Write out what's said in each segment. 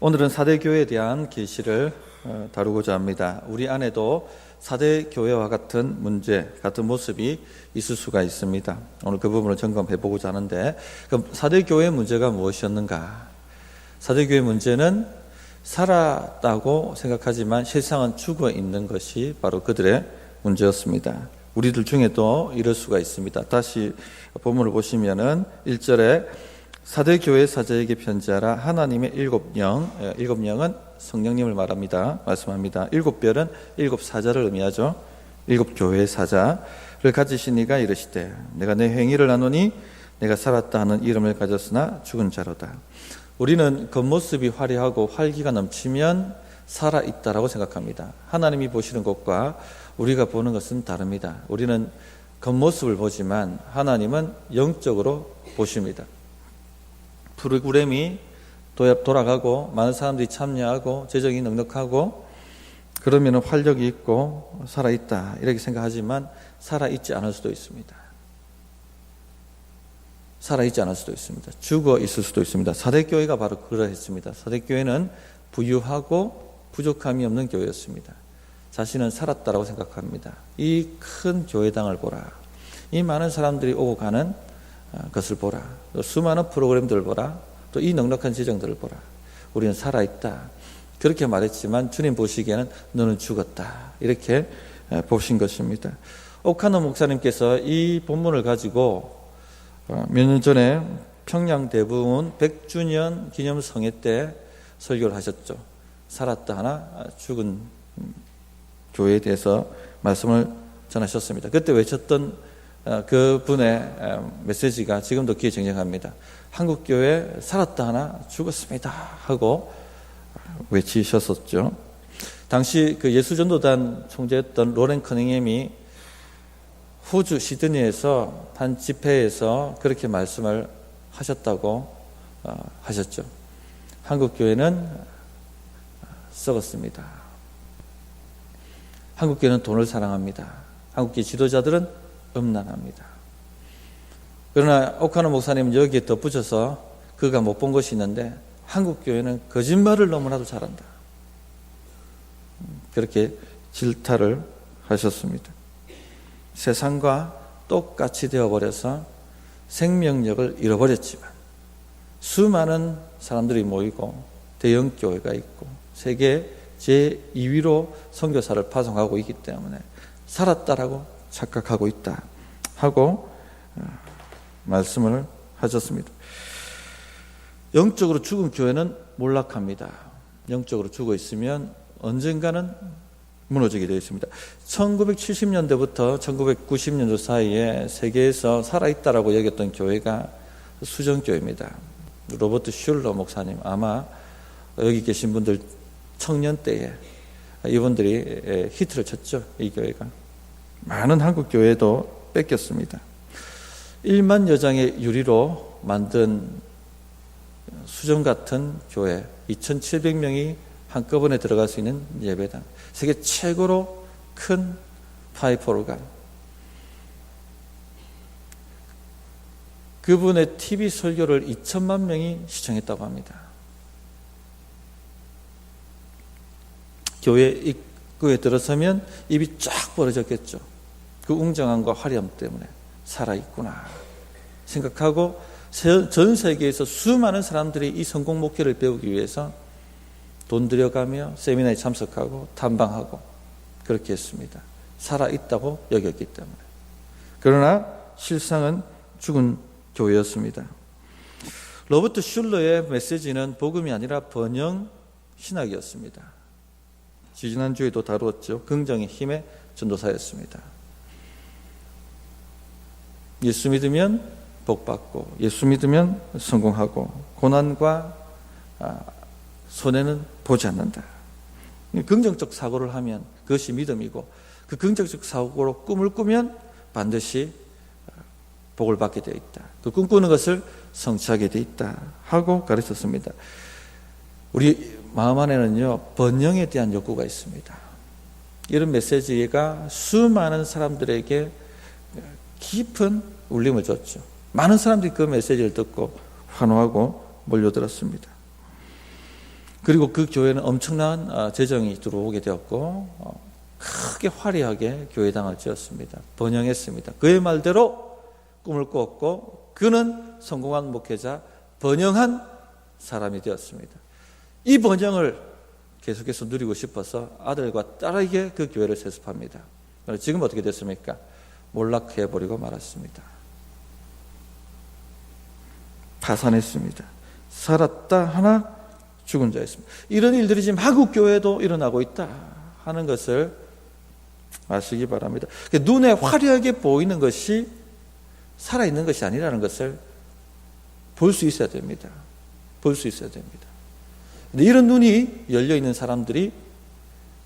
오늘은 사대교회에 대한 계시를 다루고자 합니다. 우리 안에도 사대교회와 같은 문제, 같은 모습이 있을 수가 있습니다. 오늘 그 부분을 점검해 보고자 하는데, 그럼 사대교회의 문제가 무엇이었는가? 사대교회의 문제는 살았다고 생각하지만 실상은 죽어 있는 것이 바로 그들의 문제였습니다. 우리들 중에도 이럴 수가 있습니다. 다시 본문을 보시면은 1절에 사대교회 사자에게 편지하라. 하나님의 일곱 영은 성령님을 말씀합니다. 일곱 별은 일곱 사자를 의미하죠. 일곱 교회의 사자를 가지신 이가 이르시되 내가 내 행위를 아노니 내가 살았다 하는 이름을 가졌으나 죽은 자로다. 우리는 겉모습이 화려하고 활기가 넘치면 살아있다라고 생각합니다. 하나님이 보시는 것과 우리가 보는 것은 다릅니다. 우리는 겉모습을 보지만 하나님은 영적으로 보십니다. 프로그램이 돌아가고 많은 사람들이 참여하고 재정이 넉넉하고 그러면 활력이 있고 살아있다 이렇게 생각하지만 살아있지 않을 수도 있습니다. 살아있지 않을 수도 있습니다. 죽어 있을 수도 있습니다. 사대교회가 바로 그러했습니다. 사대교회는 부유하고 부족함이 없는 교회였습니다. 자신은 살았다라고 생각합니다. 이 큰 교회당을 보라. 이 많은 사람들이 오고 가는 것을 보라. 또 수많은 프로그램들을 보라. 또 이 넉넉한 재정들을 보라. 우리는 살아있다. 그렇게 말했지만 주님 보시기에는 너는 죽었다. 이렇게 보신 것입니다. 오카노 목사님께서 이 본문을 가지고 몇 년 전에 평양 대부흥 100주년 기념성회 때 설교를 하셨죠. 살았다 하나 죽은 교회에 대해서 말씀을 전하셨습니다. 그때 외쳤던 그 분의 메시지가 지금도 귀에 쟁쟁합니다. 한국교회 살았다 하나 죽었습니다 하고 외치셨었죠. 당시 그 예수전도단 총재였던 로렌 커닝햄이 호주 시드니에서 한 집회에서 그렇게 말씀을 하셨다고 하셨죠. 한국교회는 썩었습니다. 한국교회는 돈을 사랑합니다. 한국교회 지도자들은 음란합니다. 그러나 오카노 목사님은 여기에 덧붙여서 그가 못 본 것이 있는데 한국교회는 거짓말을 너무나도 잘한다. 그렇게 질타를 하셨습니다. 세상과 똑같이 되어버려서 생명력을 잃어버렸지만 수많은 사람들이 모이고 대형교회가 있고 세계 제2위로 선교사를 파송하고 있기 때문에 살았다라고 착각하고 있다 하고 말씀을 하셨습니다. 영적으로 죽은 교회는 몰락합니다. 영적으로 죽어 있으면 언젠가는 무너지게 되어 있습니다. 1970년대부터 1990년도 사이에 세계에서 살아있다라고 여겼던 교회가 수정교회입니다. 로버트 슐러 목사님, 아마 여기 계신 분들 청년 때에 이분들이 히트를 쳤죠. 이 교회가. 많은 한국 교회도 뺏겼습니다. 1만 여장의 유리로 만든 수정 같은 교회, 2,700명이 한꺼번에 들어갈 수 있는 예배당, 세계 최고로 큰 파이프 오르간, 그분의 TV 설교를 2천만 명이 시청했다고 합니다. 교회 입구에 들어서면 입이 쫙 벌어졌겠죠. 그 웅장함과 화려함 때문에 살아있구나 생각하고 전 세계에서 수많은 사람들이 이 성공 목회를 배우기 위해서 돈 들여가며 세미나에 참석하고 탐방하고 그렇게 했습니다. 살아있다고 여겼기 때문에. 그러나 실상은 죽은 교회였습니다. 로버트 슐러의 메시지는 복음이 아니라 번영 신학이었습니다. 지난주에도 다루었죠. 긍정의 힘의 전도사였습니다. 예수 믿으면 복받고 예수 믿으면 성공하고 고난과 손해는 보지 않는다. 긍정적 사고를 하면 그것이 믿음이고 그 긍정적 사고로 꿈을 꾸면 반드시 복을 받게 되어 있다. 그 꿈꾸는 것을 성취하게 되어 있다 하고 가르쳤습니다. 우리 마음 안에는요, 번영에 대한 욕구가 있습니다. 이런 메시지가 수많은 사람들에게 깊은 울림을 줬죠. 많은 사람들이 그 메시지를 듣고 환호하고 몰려들었습니다. 그리고 그 교회는 엄청난 재정이 들어오게 되었고 크게 화려하게 교회당을 지었습니다. 번영했습니다. 그의 말대로 꿈을 꾸었고 그는 성공한 목회자, 번영한 사람이 되었습니다. 이 번영을 계속해서 누리고 싶어서 아들과 딸에게 그 교회를 세습합니다. 지금 어떻게 됐습니까? 몰락해버리고 말았습니다. 파산했습니다. 살았다 하나 죽은 자였습니다. 이런 일들이 지금 한국 교회도 일어나고 있다 하는 것을 아시기 바랍니다. 눈에 화려하게 보이는 것이 살아있는 것이 아니라는 것을 볼 수 있어야 됩니다. 볼 수 있어야 됩니다. 근데 이런 눈이 열려있는 사람들이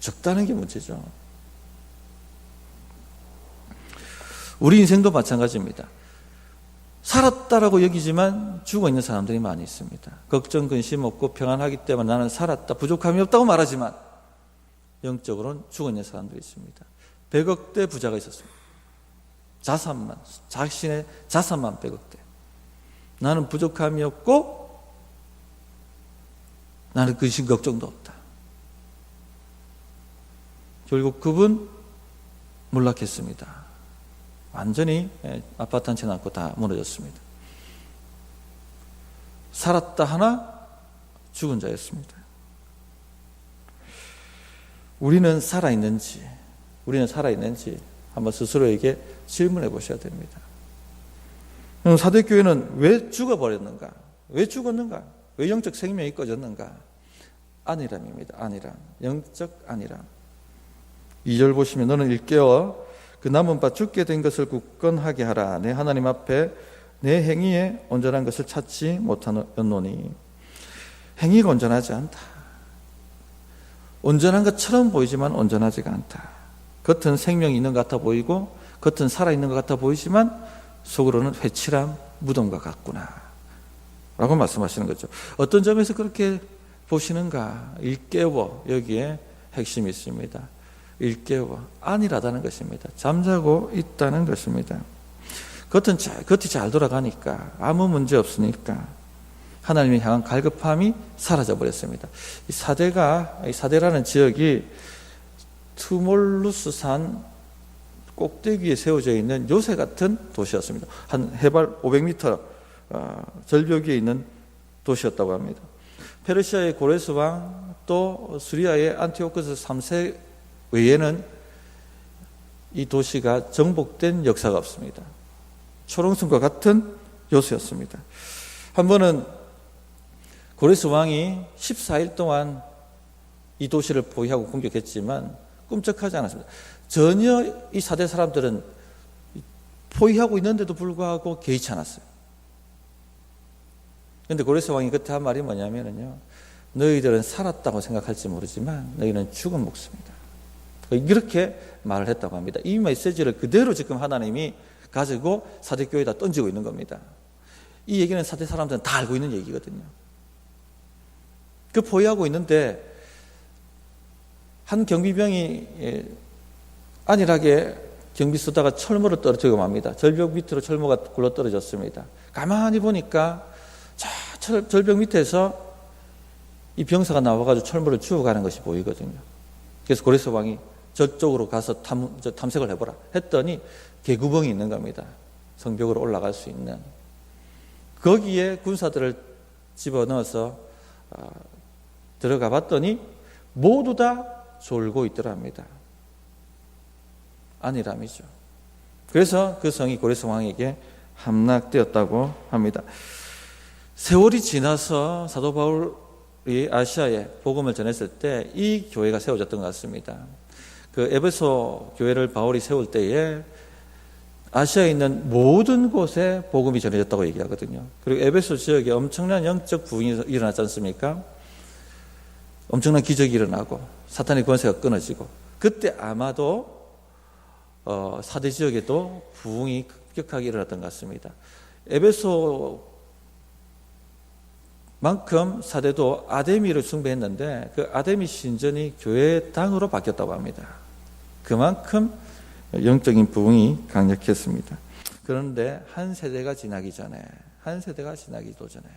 적다는 게 문제죠. 우리 인생도 마찬가지입니다. 살았다라고 여기지만 죽어있는 사람들이 많이 있습니다. 걱정, 근심 없고 평안하기 때문에 나는 살았다, 부족함이 없다고 말하지만 영적으로는 죽어있는 사람들이 있습니다. 100억대 부자가 있었습니다. 자산만, 자신의 자산만 100억대. 나는 부족함이 없고 나는 근심 걱정도 없다. 결국 그분 몰락했습니다. 완전히 아파트 한 채 남고 다 무너졌습니다. 살았다 하나 죽은 자였습니다. 우리는 살아있는지 한번 스스로에게 질문해 보셔야 됩니다. 사대교회는 왜 죽어버렸는가? 왜 죽었는가? 왜 영적 생명이 꺼졌는가? 안일함입니다. 안일함. 영적 안일함. 2절 보시면 너는 일깨어 그 남은 바 죽게 된 것을 굳건하게 하라. 내 하나님 앞에 내 행위에 온전한 것을 찾지 못하였노니. 행위가 온전하지 않다. 온전한 것처럼 보이지만 온전하지가 않다. 겉은 생명이 있는 것 같아 보이고 겉은 살아있는 것 같아 보이지만 속으로는 회칠한 무덤과 같구나 라고 말씀하시는 거죠. 어떤 점에서 그렇게 보시는가? 일깨워. 여기에 핵심이 있습니다. 일깨워. 안일하다는 것입니다. 잠자고 있다는 것입니다. 겉이 잘 돌아가니까 아무 문제 없으니까 하나님을 향한 갈급함이 사라져 버렸습니다. 이 사대라는 지역이 트몰루스산 꼭대기에 세워져 있는 요새 같은 도시였습니다. 한 해발 500m 절벽 위에 있는 도시였다고 합니다. 페르시아의 고레스 왕 또 수리아의 안티오쿠스 3세 외에는 이 도시가 정복된 역사가 없습니다. 초롱성과 같은 요새였습니다. 한 번은 고레스 왕이 14일 동안 이 도시를 포위하고 공격했지만 꿈쩍하지 않았습니다. 전혀 이 사대 사람들은 포위하고 있는데도 불구하고 개의치 않았어요. 그런데 고레스 왕이 그때 한 말이 뭐냐면요, 너희들은 살았다고 생각할지 모르지만 너희는 죽은 목숨이다. 이렇게 말을 했다고 합니다. 이 메시지를 그대로 지금 하나님이 가지고 사대교회에다 던지고 있는 겁니다. 이 얘기는 사대 사람들은 다 알고 있는 얘기거든요. 그 포위하고 있는데 한 경비병이 안일하게 경비 쓰다가 철모를 떨어뜨리고 맙니다. 절벽 밑으로 철모가 굴러 떨어졌습니다. 가만히 보니까 저 절벽 밑에서 이 병사가 나와가지고 철모를 주워가는 것이 보이거든요. 그래서 고레스 왕이 저쪽으로 가서 탐색을 해보라 했더니 개구멍이 있는 겁니다. 성벽으로 올라갈 수 있는. 거기에 군사들을 집어넣어서 들어가 봤더니 모두 다 졸고 있더랍니다. 안일함이죠. 그래서 그 성이 고레스 왕에게 함락되었다고 합니다. 세월이 지나서 사도 바울이 아시아에 복음을 전했을 때 이 교회가 세워졌던 것 같습니다. 그 에베소 교회를 바울이 세울 때에 아시아에 있는 모든 곳에 복음이 전해졌다고 얘기하거든요. 그리고 에베소 지역에 엄청난 영적 부흥이 일어났지 않습니까? 엄청난 기적이 일어나고 사탄의 권세가 끊어지고 그때 아마도 사대 지역에도 부흥이 급격하게 일어났던 것 같습니다. 에베소만큼 사대도 아데미를 숭배했는데 그 아데미 신전이 교회당으로 바뀌었다고 합니다. 그만큼 영적인 부흥이 강력했습니다. 그런데 한 세대가 지나기도 전에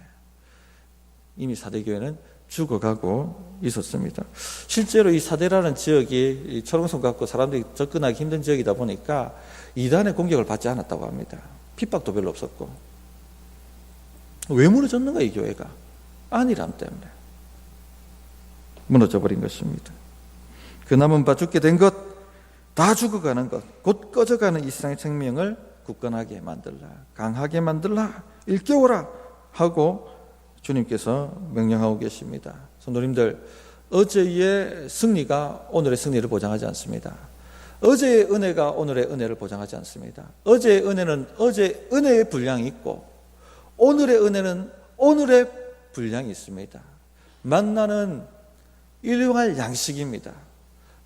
이미 사대교회는 죽어가고 있었습니다. 실제로 이 사대라는 지역이 초롱성 갖고 사람들이 접근하기 힘든 지역이다 보니까 이단의 공격을 받지 않았다고 합니다. 핍박도 별로 없었고. 왜 무너졌는가 이 교회가? 안일함 때문에 무너져 버린 것입니다. 그 남은 바 죽게 된 것, 다 죽어가는 것, 곧 꺼져가는 이 세상의 생명을 굳건하게 만들라, 강하게 만들라, 일깨워라 하고 주님께서 명령하고 계십니다. 성도님들, 어제의 승리가 오늘의 승리를 보장하지 않습니다. 어제의 은혜가 오늘의 은혜를 보장하지 않습니다. 어제의 은혜는 어제의 은혜의 분량이 있고 오늘의 은혜는 오늘의 분량이 있습니다. 만나는 일용할 양식입니다.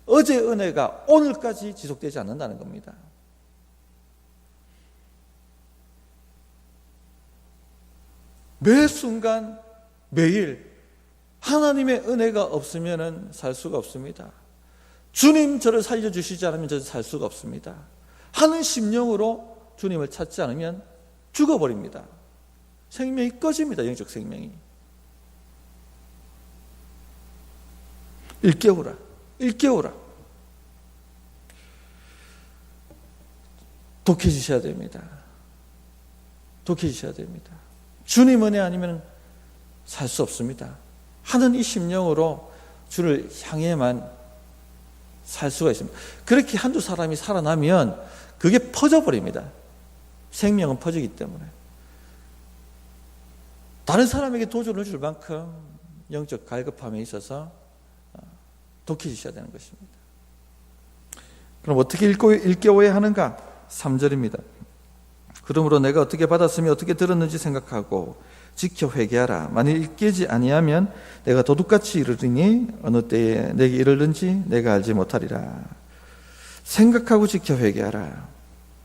어제의 은혜가 오늘까지 지속되지 않는다는 겁니다. 매 순간 매일 하나님의 은혜가 없으면 살 수가 없습니다. 주님 저를 살려주시지 않으면 저는 살 수가 없습니다. 하는 심령으로 주님을 찾지 않으면 죽어버립니다. 생명이 꺼집니다. 영적 생명이. 일깨우라, 일깨우라. 독해지셔야 됩니다. 독해지셔야 됩니다. 주님 은혜 아니면 살 수 없습니다. 하는 이 심령으로 주를 향해만 살 수가 있습니다. 그렇게 한두 사람이 살아나면 그게 퍼져버립니다. 생명은 퍼지기 때문에. 다른 사람에게 도전을 줄 만큼 영적 갈급함에 있어서 독해지셔야 되는 것입니다. 그럼 어떻게 일깨워야 하는가? 3절입니다. 그러므로 내가 어떻게 받았으며 어떻게 들었는지 생각하고 지켜 회개하라. 만일 일깨지 아니하면 내가 도둑같이 이르리니 어느 때에 내게 이르는지 내가 알지 못하리라. 생각하고 지켜 회개하라.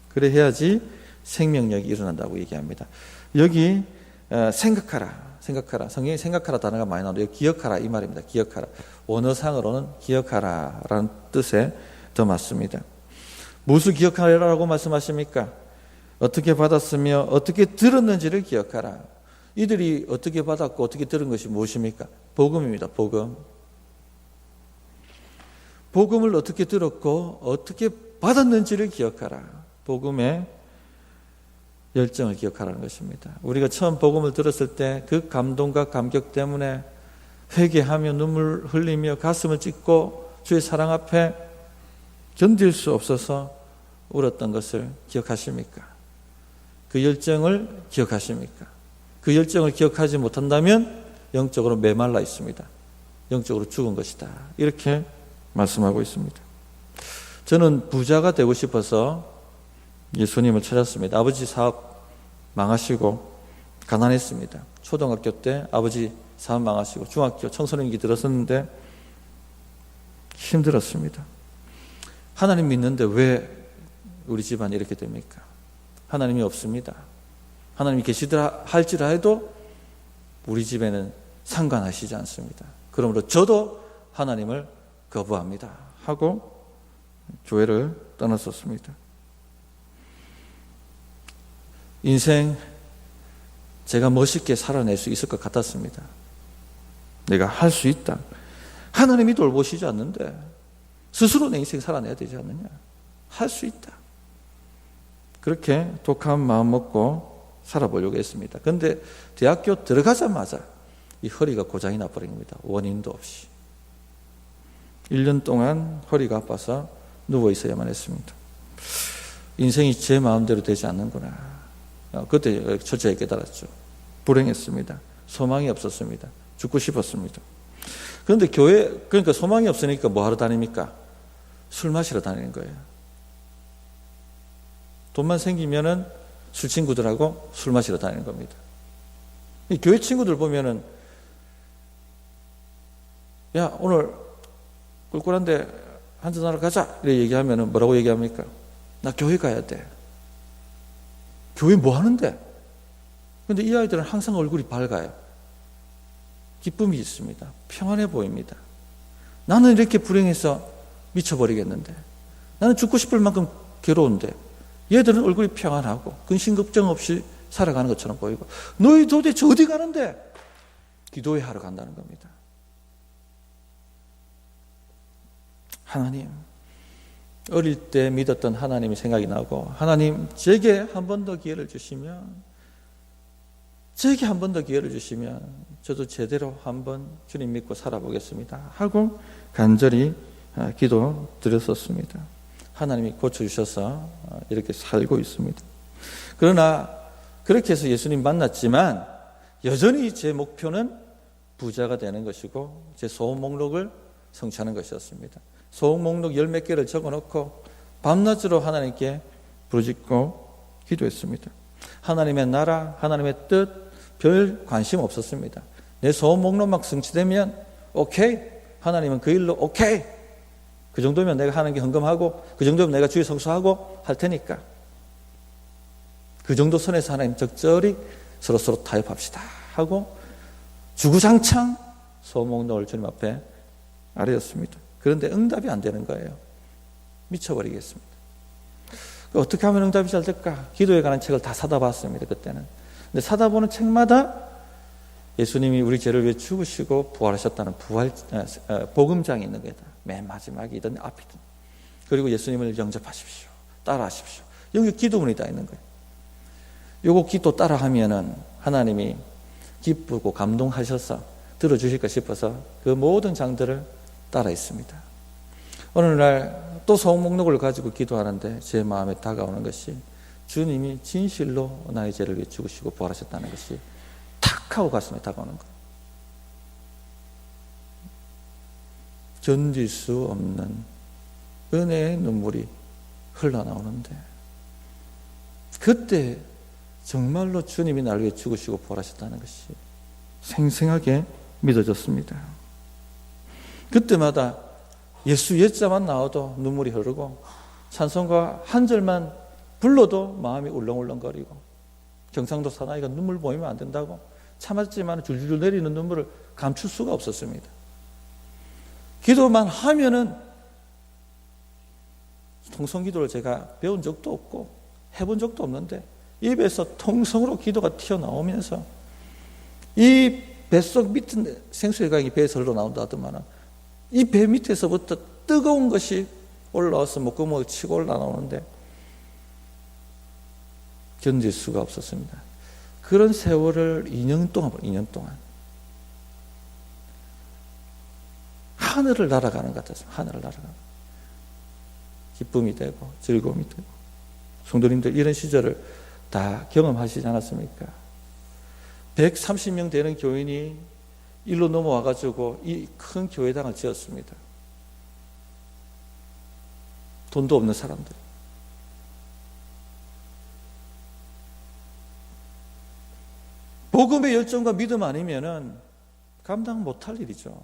그래 해야지 생명력이 일어난다고 얘기합니다. 여기 생각하라. 성경에 생각하라 단어가 많이 나오는데 여기 기억하라 이 말입니다. 기억하라. 원어상으로는 기억하라라는 뜻에 더 맞습니다. 무엇을 기억하라고 말씀하십니까? 어떻게 받았으며 어떻게 들었는지를 기억하라. 이들이 어떻게 받았고 어떻게 들은 것이 무엇입니까? 복음입니다. 복음. 복음을 어떻게 들었고 어떻게 받았는지를 기억하라. 복음의 열정을 기억하라는 것입니다. 우리가 처음 복음을 들었을 때 그 감동과 감격 때문에 회개하며 눈물 흘리며 가슴을 찢고 주의 사랑 앞에 견딜 수 없어서 울었던 것을 기억하십니까? 그 열정을 기억하십니까? 그 열정을 기억하지 못한다면 영적으로 메말라 있습니다. 영적으로 죽은 것이다. 이렇게 말씀하고 있습니다. 저는 부자가 되고 싶어서 예수님을 찾았습니다. 아버지 사업 망하시고 가난했습니다. 초등학교 때 아버지 사업 망하시고 중학교 청소년기 들었었는데 힘들었습니다. 하나님 믿는데 왜 우리 집안이 이렇게 됩니까? 하나님이 없습니다. 하나님이 계시더라 할지라 해도 우리 집에는 상관하시지 않습니다. 그러므로 저도 하나님을 거부합니다 하고 교회를 떠났었습니다. 인생 제가 멋있게 살아낼 수 있을 것 같았습니다. 내가 할 수 있다. 하나님이 돌보시지 않는데 스스로 내 인생 살아내야 되지 않느냐. 할 수 있다. 그렇게 독한 마음 먹고 살아보려고 했습니다. 그런데 대학교 들어가자마자 이 허리가 고장이 나버린 겁니다. 원인도 없이. 1년 동안 허리가 아파서 누워 있어야만 했습니다. 인생이 제 마음대로 되지 않는구나. 그때 철저히 깨달았죠. 불행했습니다. 소망이 없었습니다. 죽고 싶었습니다. 그런데 그러니까 소망이 없으니까 뭐 하러 다닙니까? 술 마시러 다니는 거예요. 돈만 생기면은 술 친구들하고 술 마시러 다니는 겁니다. 이 교회 친구들 보면은 야 오늘 꿀꿀한데 한잔하러 가자 이렇게 얘기하면은 뭐라고 얘기합니까? 나 교회 가야 돼. 교회 뭐 하는데? 근데 이 아이들은 항상 얼굴이 밝아요. 기쁨이 있습니다. 평안해 보입니다. 나는 이렇게 불행해서 미쳐버리겠는데, 나는 죽고 싶을 만큼 괴로운데 얘들은 얼굴이 평안하고 근심 걱정 없이 살아가는 것처럼 보이고, 너희 도대체 어디 가는데? 기도회 하러 간다는 겁니다. 하나님, 어릴 때 믿었던 하나님이 생각이 나고, 하나님, 제게 한 번 더 기회를 주시면, 제게 한 번 더 기회를 주시면 저도 제대로 한번 주님 믿고 살아보겠습니다 하고 간절히 기도 드렸었습니다. 하나님이 고쳐주셔서 이렇게 살고 있습니다. 그러나 그렇게 해서 예수님 만났지만 여전히 제 목표는 부자가 되는 것이고 제 소원 목록을 성취하는 것이었습니다. 소원 목록 10몇 개를 적어놓고 밤낮으로 하나님께 부르짖고 기도했습니다. 하나님의 나라, 하나님의 뜻 별 관심 없었습니다. 내 소원 목록만 성취되면 오케이, 하나님은 그 일로 오케이, 그 정도면 내가 하는 게 헌금하고 그 정도면 내가 주일 성수하고 할 테니까 그 정도 선에서 하나님 적절히 서로 타협합시다 하고 주구장창 소원 목록을 주님 앞에 아뢰었습니다. 그런데 응답이 안 되는 거예요. 미쳐버리겠습니다. 어떻게 하면 응답이 잘 될까? 기도에 관한 책을 다 사다 봤습니다. 그때는. 근데 사다 보는 책마다 예수님이 우리 죄를 위해 죽으시고 부활하셨다는 복음장이 있는 거다. 맨 마지막이든 앞이든. 그리고 예수님을 영접하십시오. 따라하십시오. 여기 기도문이 다 있는 거예요. 요거 기도 따라하면은 하나님이 기쁘고 감동하셔서 들어주실까 싶어서 그 모든 장들을 따라 있습니다. 어느 날 또 소원 목록을 가지고 기도하는데 제 마음에 다가오는 것이 주님이 진실로 나의 죄를 위해 죽으시고 부활하셨다는 것이 탁 하고 가슴에 다가오는 거예요. 견딜 수 없는 은혜의 눈물이 흘러나오는데 그때 정말로 주님이 나를 위해 죽으시고 부활하셨다는 것이 생생하게 믿어졌습니다. 그때마다 예수 옛자만 나와도 눈물이 흐르고 찬송가 한 절만 불러도 마음이 울렁울렁거리고 경상도 사나이가 눈물 보이면 안 된다고 참았지만 줄줄 내리는 눈물을 감출 수가 없었습니다. 기도만 하면은 통성기도를 제가 배운 적도 없고 해본 적도 없는데 입에서 통성으로 기도가 튀어나오면서 이 뱃속 밑에 생수의 강이 배에서 흘러나온다 하더만 이 배 밑에서부터 뜨거운 것이 올라와서 목구멍을 치고 올라오는데 견딜 수가 없었습니다. 그런 세월을 2년 동안 하늘을 날아가는 것 같았어요. 하늘을 날아가는 기쁨이 되고 즐거움이 되고 성도님들 이런 시절을 다 경험하시지 않았습니까? 130명 되는 교인이 일로 넘어와가지고 이 큰 교회당을 지었습니다. 돈도 없는 사람들. 복음의 열정과 믿음 아니면은 감당 못할 일이죠.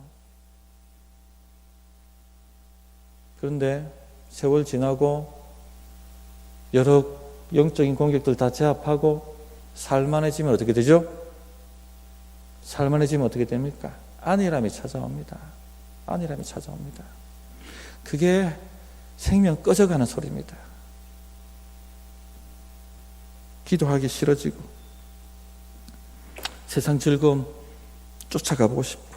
그런데 세월 지나고 여러 영적인 공격들 다 제압하고 살만해지면 어떻게 되죠? 살만해지면 어떻게 됩니까? 안일함이 찾아옵니다. 안일함이 찾아옵니다. 그게 생명 꺼져가는 소리입니다. 기도하기 싫어지고 세상 즐거움 쫓아가보고 싶고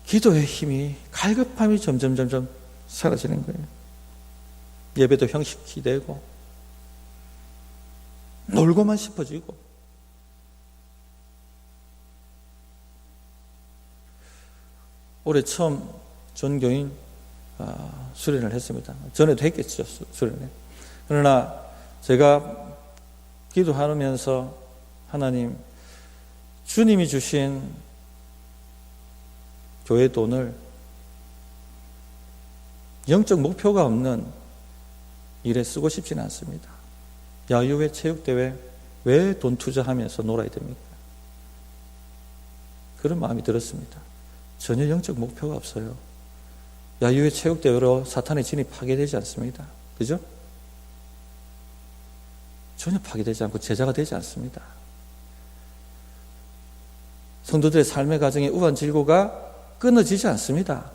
기도의 힘이 갈급함이 점점 사라지는 거예요. 예배도 형식이 되고 놀고만 싶어지고 올해 처음 전교인 수련을 했습니다. 전에도 했겠죠, 수련을. 그러나 제가 기도하면서 하나님, 주님이 주신 교회 돈을 영적 목표가 없는 일에 쓰고 싶지는 않습니다. 야유회 체육대회 왜 돈 투자하면서 놀아야 됩니까? 그런 마음이 들었습니다. 전혀 영적 목표가 없어요. 야유회 체육대회로 사탄의 진이 파괴되지 않습니다. 그죠? 전혀 파괴되지 않고 제자가 되지 않습니다. 성도들의 삶의 과정의 우한 질고가 끊어지지 않습니다.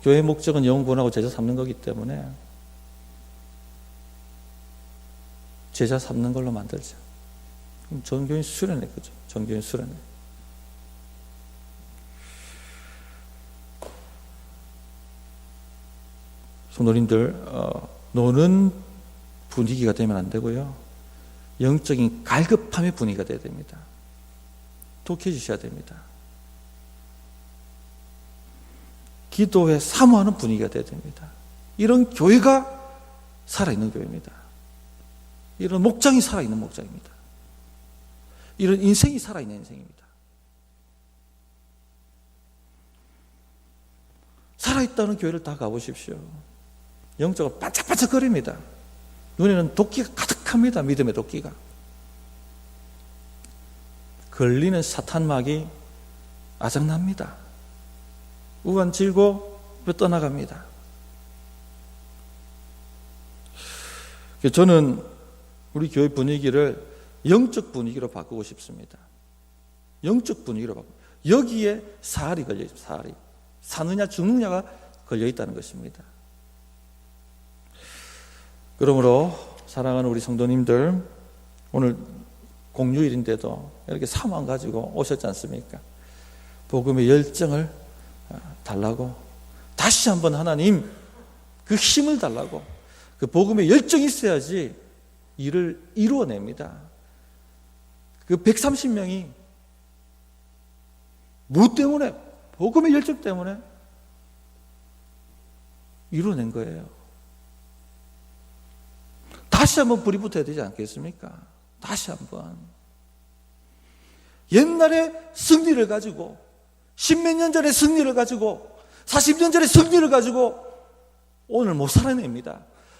교회의 목적은 영혼 구원하고 제자 삼는 거기 때문에 제자 삼는 걸로 만들자. 그럼 전교인 수련회, 그죠? 전교인 수련회. 성도님들 노는 분위기가 되면 안 되고요. 영적인 갈급함의 분위기가 되어야 됩니다. 독해지셔야 됩니다. 기도에 사모하는 분위기가 되어야 됩니다. 이런 교회가 살아있는 교회입니다. 이런 목장이 살아있는 목장입니다. 이런 인생이 살아있는 인생입니다. 살아있다는 교회를 다 가보십시오. 영적으로 반짝반짝거립니다. 눈에는 도끼가 가득합니다. 믿음의 도끼가. 걸리는 사탄막이 아작납니다. 우간질고 떠나갑니다. 저는 우리 교회 분위기를 영적 분위기로 바꾸고 싶습니다. 영적 분위기로 바꾸고, 여기에 사활이 걸려있습니다. 사활이. 사느냐 죽느냐가 걸려있다는 것입니다. 그러므로 사랑하는 우리 성도님들, 오늘 공휴일인데도 이렇게 사모함 가지고 오셨지 않습니까? 복음의 열정을 달라고, 다시 한번 하나님 그 힘을 달라고, 그 복음의 열정이 있어야지 일을 이루어냅니다. 그 130명이 뭐 때문에? 복음의 열정 때문에 이루어낸 거예요. 다시 한번 불이 붙어야 되지 않겠습니까? 다시 한번. 옛날에 승리를 가지고, 십몇 년 전의 승리를 가지고, 40년 전의 승리를 가지고 오늘 못 살아냅니다.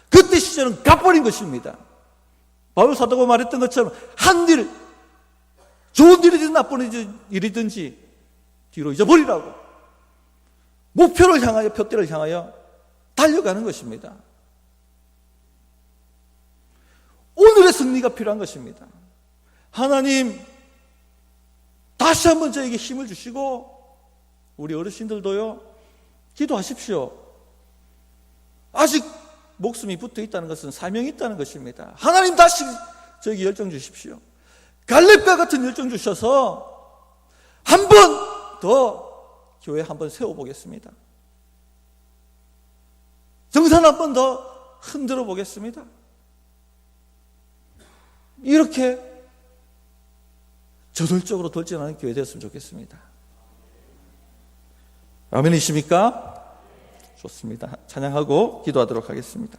그때 시절은 갚버린 것입니다. 바울 사도가 말했던 것처럼 한 일, 좋은 일이든 나쁜 일이든지 뒤로 잊어버리라고, 목표를 향하여, 표대를 향하여 달려가는 것입니다. 오늘의 승리가 필요한 것입니다. 하나님 다시 한번 저에게 힘을 주시고, 우리 어르신들도요, 기도하십시오. 아직 목숨이 붙어 있다는 것은 사명이 있다는 것입니다. 하나님 다시 저에게 열정 주십시오. 갈렙과 같은 열정 주셔서 한 번 더 교회 한번 세워보겠습니다. 정산 한 번 더 흔들어 보겠습니다. 이렇게 저돌적으로 돌진하는 교회 되었으면 좋겠습니다. 아멘이십니까? 좋습니다. 찬양하고 기도하도록 하겠습니다.